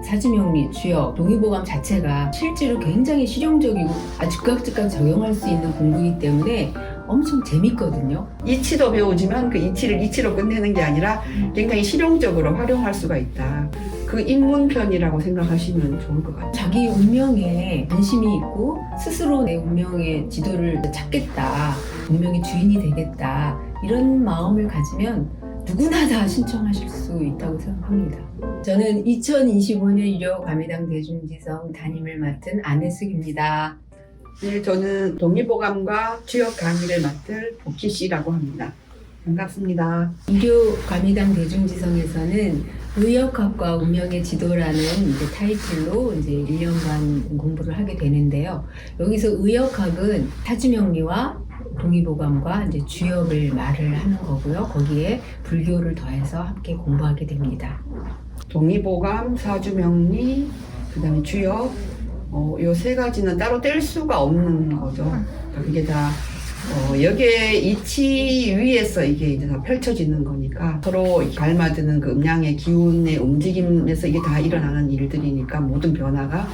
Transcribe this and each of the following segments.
사주명리, 주역, 동의보감 자체가 실제로 굉장히 실용적이고 아주 즉각 적용할 수 있는 공부이기 때문에 엄청 재밌거든요. 이치도 배우지만 그 이치를 이치로 끝내는 게 아니라 굉장히 실용적으로 활용할 수가 있다. 그 입문편이라고 생각하시면 좋을 것 같아요. 자기 운명에 관심이 있고 스스로 내 운명의 지도를 찾겠다, 운명의 주인이 되겠다, 이런 마음을 가지면 누구나 다 신청하실 수 있다고 생각합니다. 저는 2025년 유료감회당 대중지성 담임을 맡은 안혜숙입니다. 네, 저는 동의보감과 주역 강의를 맡을 복희 씨라고 합니다. 반갑습니다. 유료감회당 대중지성에서는 의역학과 운명의 지도라는 이제 타이틀로 이제 1년간 공부를 하게 되는데요. 여기서 의역학은 사주명리와 동의보감과 이제 주역을 말을 하는 거고요. 거기에 불교를 더해서 함께 공부하게 됩니다. 동의보감, 사주명리, 그 다음에 주역, 요 세 가지는 따로 뗄 수가 없는 거죠. 그러니까 그게 다 여기에 이치 위에서 이게 이제 다 펼쳐지는 거니까 서로 갈라드는 그 음양의 기운의 움직임에서 이게 다 일어나는 일들이니까 모든 변화가,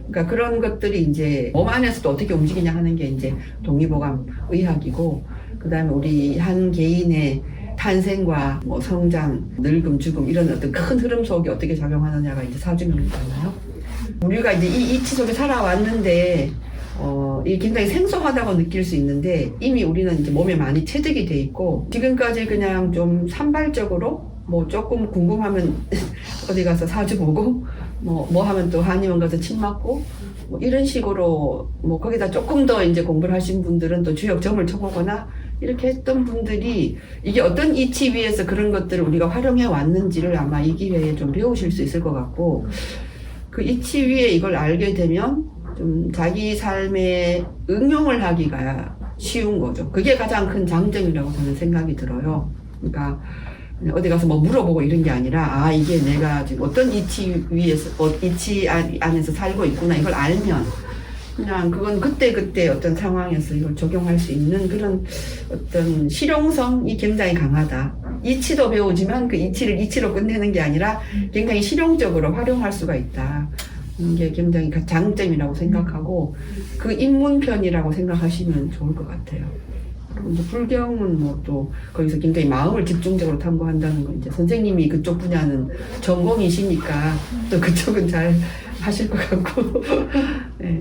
그러니까 그런 것들이 이제 몸 안에서도 어떻게 움직이냐 하는 게 이제 동의보감 의학이고, 그 다음에 우리 한 개인의 탄생과 뭐 성장, 늙음, 죽음 이런 어떤 큰 흐름 속에 어떻게 작용하느냐가 이제 사주명리잖아요. 우리가 이제 이 이치 속에 살아왔는데 이게 굉장히 생소하다고 느낄 수 있는데 이미 우리는 이제 몸에 많이 체득이 돼 있고, 지금까지 그냥 좀 산발적으로 뭐 조금 궁금하면 어디 가서 사주 보고 뭐 하면 또 한의원 가서 침 맞고 뭐 이런 식으로 뭐 거기다 조금 더 이제 공부를 하신 분들은 또 주역 점을 쳐보거나 이렇게 했던 분들이 이게 어떤 이치 위에서 그런 것들을 우리가 활용해 왔는지를 아마 이 기회에 좀 배우실 수 있을 것 같고, 그 이치 위에 이걸 알게 되면 좀 자기 삶에 응용을 하기가 쉬운 거죠. 그게 가장 큰 장점이라고 저는 생각이 들어요. 그러니까 어디 가서 뭐 물어보고 이런 게 아니라 이게 내가 지금 어떤 이치 위에서 이치 안에서 살고 있구나, 이걸 알면 그냥 그건 그때 어떤 상황에서 이걸 적용할 수 있는 그런 어떤 실용성이 굉장히 강하다. 이치도 배우지만 그 이치를 이치로 끝내는 게 아니라 굉장히 실용적으로 활용할 수가 있다. 이게 굉장히 장점이라고 생각하고 그 입문편이라고 생각하시면 좋을 것 같아요. 그리고 이제 불경은 뭐 또 거기서 굉장히 마음을 집중적으로 탐구한다는 건 이제 선생님이 그쪽 분야는 전공이시니까 또 그쪽은 잘 하실 것 같고 네,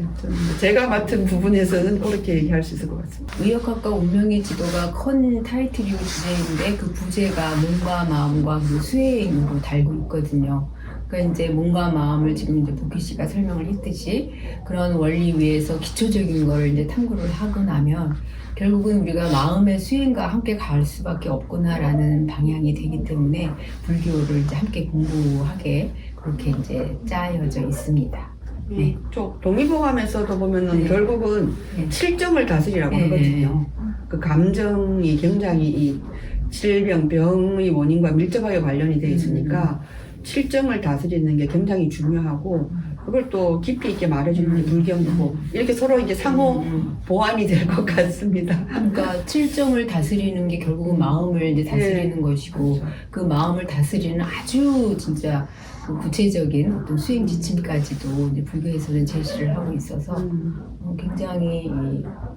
제가 맡은 부분에서는 그렇게 얘기할 수 있을 것 같습니다. 의역학과 운명의 지도가 큰 타이틀이고 주제인데 그 부제가 몸과 마음과 그 수행으로 달고 있거든요. 그러니까 이제 몸과 마음을 지금 이제 복희 씨가 설명을 했듯이 그런 원리 위에서 기초적인 걸 이제 탐구를 하고 나면 결국은 우리가 마음의 수행과 함께 갈 수밖에 없구나라는 방향이 되기 때문에 불교를 이제 함께 공부하게 그렇게 이제 짜여져 있습니다. 네. 동의보감에서도 보면은 네. 결국은 네. 칠정을 다스리라고 네. 하거든요. 그 감정이 굉장히 이 질병, 병의 원인과 밀접하게 관련이 되어 있으니까 칠정을 다스리는 게 굉장히 중요하고, 그걸 또 깊이 있게 말해주는 게 불경이고, 이렇게 서로 이제 상호 보완이 될 것 같습니다. 그러니까 칠정을 다스리는 게 결국은 마음을 이제 다스리는 것이고, 그 마음을 다스리는 아주 진짜 그 구체적인 어떤 수행 지침까지도 이제 불교에서는 제시를 하고 있어서 굉장히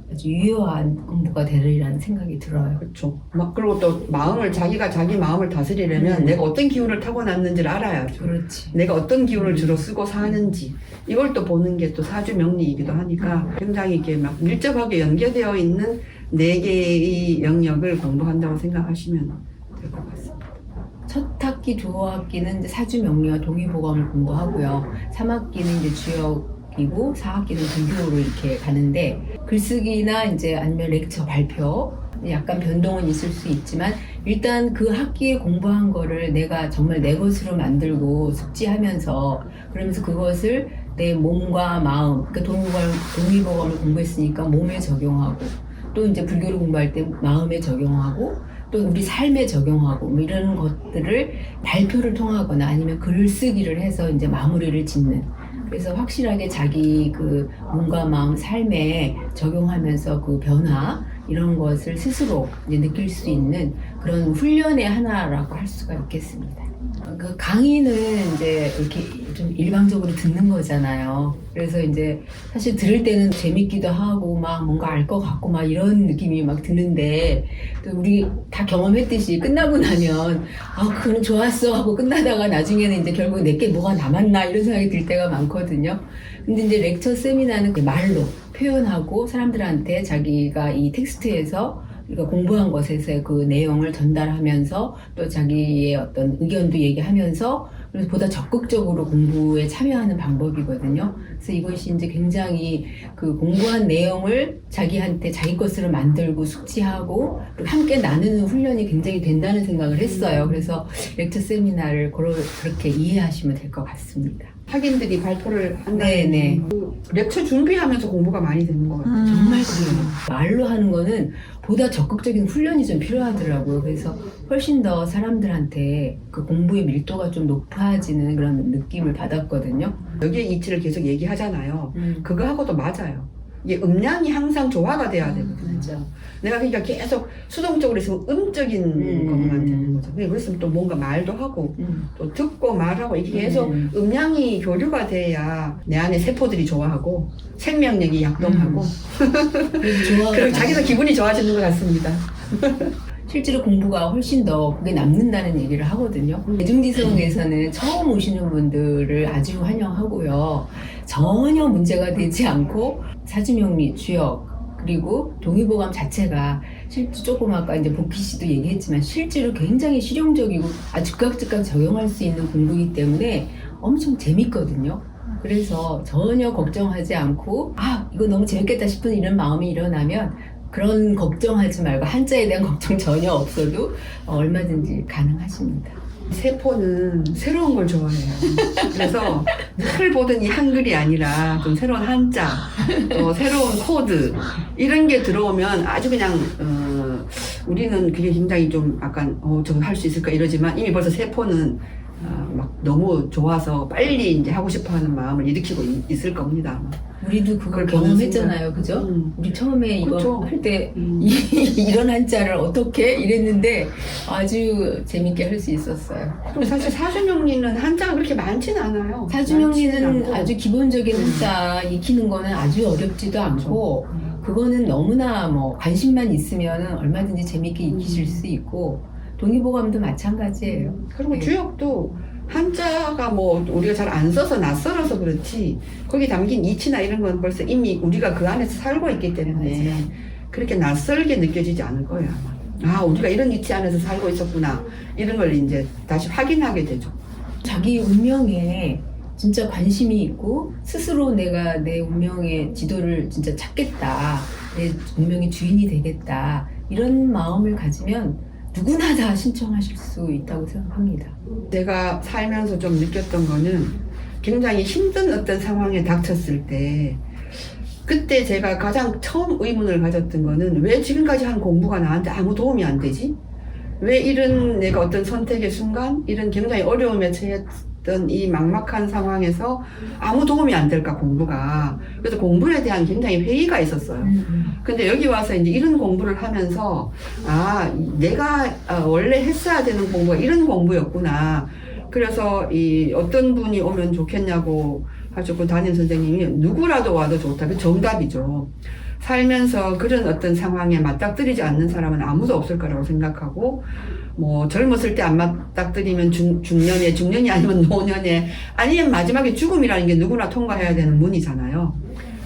아주 유효한 공부가 되리라는 생각이 들어요. 그렇죠. 그리고 또 자기가 자기 마음을 다스리려면 내가 어떤 기운을 타고났는지를 알아야죠. 그렇지. 내가 어떤 기운을 주로 쓰고 사는지 이걸 또 보는 게 또 사주명리이기도 하니까 굉장히 이렇게 막 밀접하게 연계되어 있는 4개의 영역을 공부한다고 생각하시면 될 것 같습니다. 첫 학기, 두 학기는 이제 사주명리와 동의보감을 공부하고요. 3학기는 이제 주역이고 4학기는 불교로 이렇게 가는데, 글쓰기나 이제 아니면 렉처 발표 약간 변동은 있을 수 있지만 일단 그 학기에 공부한 거를 내가 정말 내 것으로 만들고 숙지하면서, 그러면서 그것을 내 몸과 마음, 그러니까 동의보감을 공부했으니까 몸에 적용하고, 또 이제 불교를 공부할 때 마음에 적용하고, 또 우리 삶에 적용하고 뭐 이런 것들을 발표를 통하거나 아니면 글을 쓰기를 해서 이제 마무리를 짓는, 그래서 확실하게 자기 그 몸과 마음 삶에 적용하면서 그 변화 이런 것을 스스로 이제 느낄 수 있는 그런 훈련의 하나라고 할 수가 있겠습니다. 그 강의는 이제 이렇게 좀 일방적으로 듣는 거잖아요. 그래서 이제 사실 들을 때는 재밌기도 하고 막 뭔가 알 것 같고 막 이런 느낌이 막 드는데 또 우리 다 경험했듯이 끝나고 나면 그건 좋았어 하고 끝나다가 나중에는 이제 결국 내게 뭐가 남았나 이런 생각이 들 때가 많거든요. 근데 이제 렉처 세미나는 말로 표현하고 사람들한테 자기가 이 텍스트에서 우리가 공부한 것에서의 그 내용을 전달하면서 또 자기의 어떤 의견도 얘기하면서 그래서 보다 적극적으로 공부에 참여하는 방법이거든요. 그래서 이것이 이제 굉장히 그 공부한 내용을 자기한테 자기 것으로 만들고 숙지하고 그리고 함께 나누는 훈련이 굉장히 된다는 생각을 했어요. 그래서 렉처 세미나를 그렇게 이해하시면 될 것 같습니다. 학인들이 발표를 한다는 네네. 그 렉처 준비하면서 공부가 많이 되는 것 같아요. 정말 그래요. 말로 하는 거는 보다 적극적인 훈련이 좀 필요하더라고요. 그래서 훨씬 더 사람들한테 그 공부의 밀도가 좀 높아지는 그런 느낌을 받았거든요. 여기에 이치를 계속 얘기하잖아요. 그거하고도 맞아요. 이게 음량이 항상 조화가 돼야 되거든요. 맞아. 내가 그러니까 계속 수동적으로 있으면 음적인 것만 되는 거죠. 그랬으면 또 뭔가 말도 하고 또 듣고 말하고 이게 계속 음량이 교류가 돼야 내 안에 세포들이 좋아하고 생명력이 약동하고 그리고 자기도 기분이 좋아지는 것 같습니다. 실제로 공부가 훨씬 더 그게 남는다는 얘기를 하거든요. 대중지성에서는 처음 오시는 분들을 아주 환영하고요. 전혀 문제가 되지 않고 사주명리, 주역, 그리고 동의보감 자체가 실제 조금 아까 이제 복희 씨도 얘기했지만 실제로 굉장히 실용적이고 아주 즉각 적용할 수 있는 공부이기 때문에 엄청 재밌거든요. 그래서 전혀 걱정하지 않고 이거 너무 재밌겠다 싶은 이런 마음이 일어나면 그런 걱정하지 말고 한자에 대한 걱정 전혀 없어도 얼마든지 가능하십니다. 세포는 새로운 걸 좋아해요. 그래서 늘 보던 이 한글이 아니라 좀 새로운 한자, 새로운 코드 이런 게 들어오면 아주 그냥 우리는 그게 굉장히 좀 약간 저거 할 수 있을까 이러지만 이미 벌써 세포는 막 너무 좋아서 빨리 이제 하고 싶어하는 마음을 일으키고 있을 겁니다. 아마. 우리도 그걸 경험했잖아요, 그죠? 우리 처음에 이거 그렇죠. 할 때 이런 한자를 어떻게 이랬는데 아주 재밌게 할 수 있었어요. 그리고 사실 사주명리는 한자가 그렇게 많지는 않아요. 사주명리는 아주 기본적인 한자 익히는 거는 아주 어렵지도 않고 그거는 너무나 뭐 관심만 있으면 얼마든지 재밌게 익히실 수 있고 동의보감도 마찬가지예요. 그리고 네. 주역도 한자가 뭐 우리가 잘 안 써서 낯설어서 그렇지 거기 담긴 이치나 이런 건 벌써 이미 우리가 그 안에서 살고 있기 때문에 맞아요. 그렇게 낯설게 느껴지지 않을 거예요 아마. 우리가 이런 이치 안에서 살고 있었구나 이런 걸 이제 다시 확인하게 되죠. 자기 운명에 진짜 관심이 있고 스스로 내가 내 운명의 지도를 진짜 찾겠다, 내 운명의 주인이 되겠다 이런 마음을 가지면 누구나 다 신청하실 수 있다고 생각합니다. 내가 살면서 좀 느꼈던 거는 굉장히 힘든 어떤 상황에 닥쳤을 때 그때 제가 가장 처음 의문을 가졌던 거는 왜 지금까지 한 공부가 나한테 아무 도움이 안 되지? 왜 이런 내가 어떤 선택의 순간 이런 굉장히 어려움에 처했던 이 막막한 상황에서 아무 도움이 안 될까 공부가. 그래서 공부에 대한 굉장히 회의가 있었어요. 근데 여기 와서 이제 이런 공부를 하면서 내가 원래 했어야 되는 공부가 이런 공부였구나. 그래서 이 어떤 분이 오면 좋겠냐고 하셨고 담임 선생님이 누구라도 와도 좋다. 그 정답이죠. 살면서 그런 어떤 상황에 맞닥뜨리지 않는 사람은 아무도 없을 거라고 생각하고 뭐 젊었을 때 안 맞닥뜨리면 중년이 아니면 노년에 아니면 마지막에 죽음이라는 게 누구나 통과해야 되는 문이잖아요.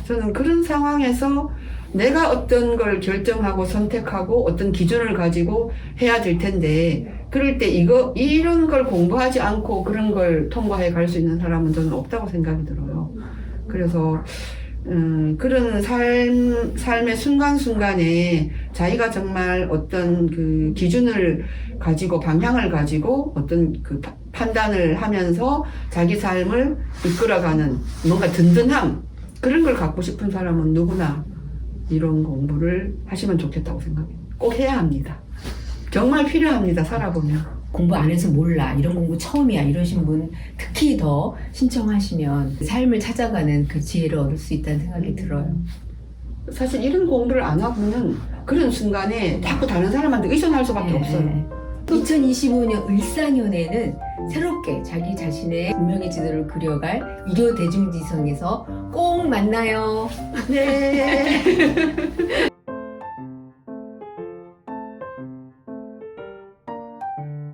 저는 그런 상황에서 내가 어떤 걸 결정하고 선택하고 어떤 기준을 가지고 해야 될 텐데 그럴 때 이런 걸 공부하지 않고 그런 걸 통과해 갈 수 있는 사람은 저는 없다고 생각이 들어요. 그래서 그런 삶의 순간순간에 자기가 정말 어떤 그 기준을 가지고 방향을 가지고 어떤 그 판단을 하면서 자기 삶을 이끌어가는 뭔가 든든함 그런 걸 갖고 싶은 사람은 누구나 이런 공부를 하시면 좋겠다고 생각해요. 꼭 해야 합니다. 정말 필요합니다. 살아보면. 공부 안 해서 몰라, 이런 공부 처음이야 이러신 분 특히 더 신청하시면 삶을 찾아가는 그 지혜를 얻을 수 있다는 생각이 들어요. 사실 이런 공부를 안 하고는 그런 순간에 자꾸 다른 사람한테 의존할 수밖에 없어요. 2025년 을사년에는 새롭게 자기 자신의 운명의 지도를 그려갈 일요 대중지성에서 꼭 만나요. 네.